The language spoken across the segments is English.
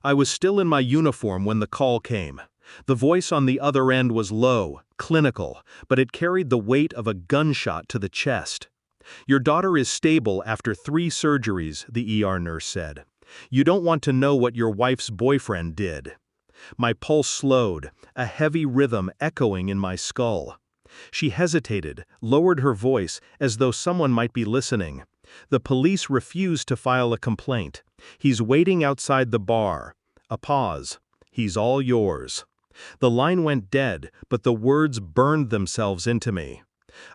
I was still in my uniform when the call came. The voice on the other end was low, clinical, but it carried the weight of a gunshot to the chest. "Your daughter is stable after 3 surgeries," the ER nurse said. "You don't want to know what your wife's boyfriend did." My pulse slowed, a heavy rhythm echoing in my skull. She hesitated, lowered her voice, as though someone might be listening. "The police refused to file a complaint. He's waiting outside the bar." A pause. "He's all yours." The line went dead, but the words burned themselves into me.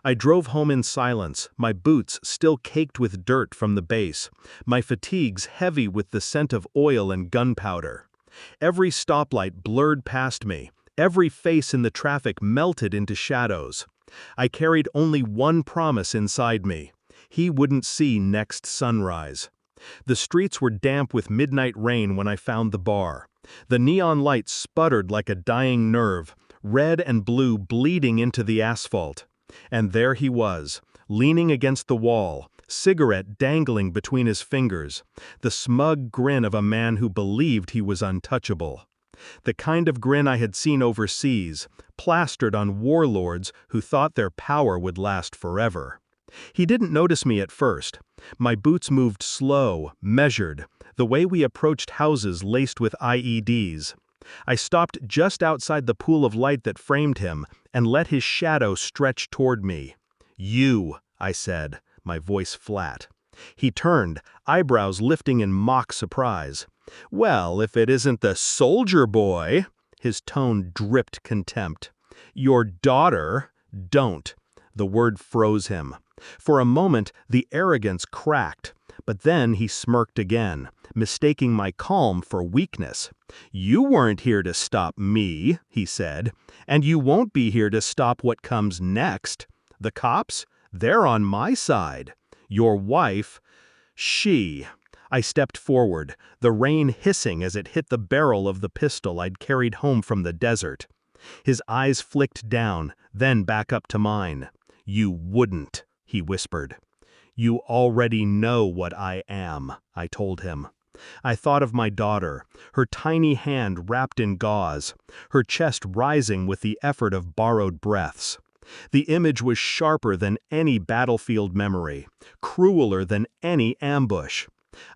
I drove home in silence, my boots still caked with dirt from the base, my fatigues heavy with the scent of oil and gunpowder. Every stoplight blurred past me, every face in the traffic melted into shadows. I carried only one promise inside me: he wouldn't see next sunrise. The streets were damp with midnight rain when I found the bar. The neon lights sputtered like a dying nerve, red and blue bleeding into the asphalt. And there he was, leaning against the wall, cigarette dangling between his fingers, the smug grin of a man who believed he was untouchable. The kind of grin I had seen overseas, plastered on warlords who thought their power would last forever. He didn't notice me at first. My boots moved slow, measured, the way we approached houses laced with IEDs. I stopped just outside the pool of light that framed him and let his shadow stretch toward me. "You," I said, my voice flat. He turned, eyebrows lifting in mock surprise. "Well, if it isn't the soldier boy." His tone dripped contempt. "Your daughter." "Don't." The word froze him. For a moment, the arrogance cracked, but then he smirked again, mistaking my calm for weakness. "You weren't here to stop me," he said, "and you won't be here to stop what comes next. The cops? They're on my side. Your wife, she." I stepped forward, the rain hissing as it hit the barrel of the pistol I'd carried home from the desert. His eyes flicked down, then back up to mine. "You wouldn't," he whispered. "You already know what I am," I told him. I thought of my daughter, her tiny hand wrapped in gauze, her chest rising with the effort of borrowed breaths. The image was sharper than any battlefield memory, crueler than any ambush.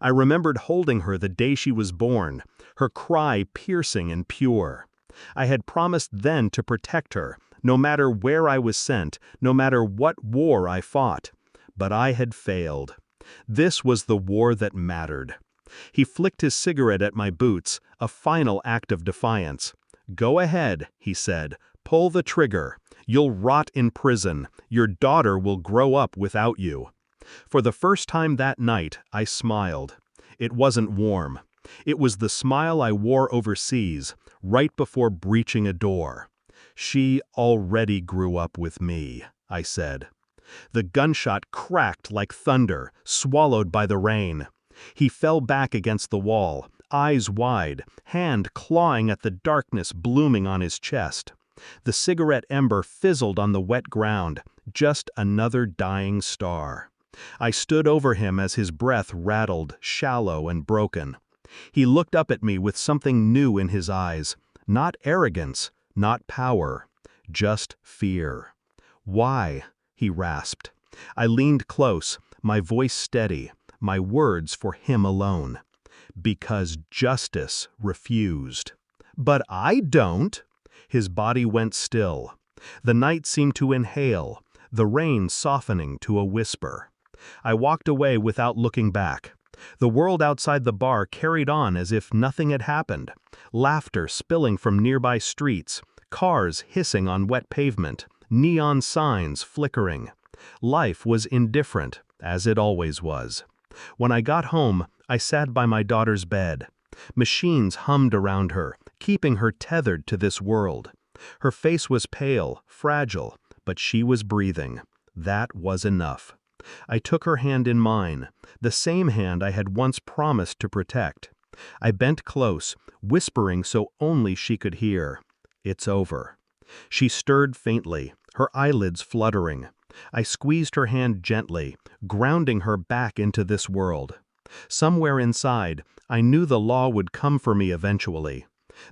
I remembered holding her the day she was born, her cry piercing and pure. I had promised then to protect her, no matter where I was sent, no matter what war I fought. But I had failed. This was the war that mattered. He flicked his cigarette at my boots, a final act of defiance. "Go ahead," he said. "Pull the trigger. You'll rot in prison. Your daughter will grow up without you." For the first time that night, I smiled. It wasn't warm. It was the smile I wore overseas, right before breaching a door. "She already grew up with me," I said. The gunshot cracked like thunder, swallowed by the rain. He fell back against the wall, eyes wide, hand clawing at the darkness blooming on his chest. The cigarette ember fizzled on the wet ground, just another dying star. I stood over him as his breath rattled, shallow and broken. He looked up at me with something new in his eyes, not arrogance, not power, just fear. "Why?" he rasped. I leaned close, my voice steady, my words for him alone. "Because justice refused." "But I don't." His body went still. The night seemed to inhale, the rain softening to a whisper. I walked away without looking back. The world outside the bar carried on as if nothing had happened. Laughter spilling from nearby streets, cars hissing on wet pavement, neon signs flickering. Life was indifferent, as it always was. When I got home, I sat by my daughter's bed. Machines hummed around her, keeping her tethered to this world. Her face was pale, fragile, but she was breathing. That was enough. I took her hand in mine, the same hand I had once promised to protect. I bent close, whispering so only she could hear. "It's over." She stirred faintly, her eyelids fluttering. I squeezed her hand gently, grounding her back into this world. Somewhere inside, I knew the law would come for me eventually.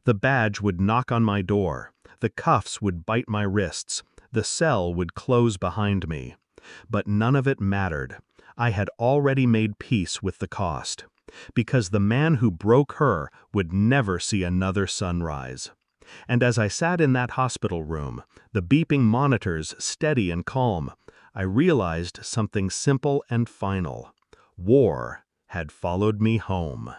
The badge would knock on my door, the cuffs would bite my wrists, the cell would close behind me. But none of it mattered. I had already made peace with the cost. Because the man who broke her would never see another sunrise. And as I sat in that hospital room, the beeping monitors steady and calm, I realized something simple and final. War had followed me home.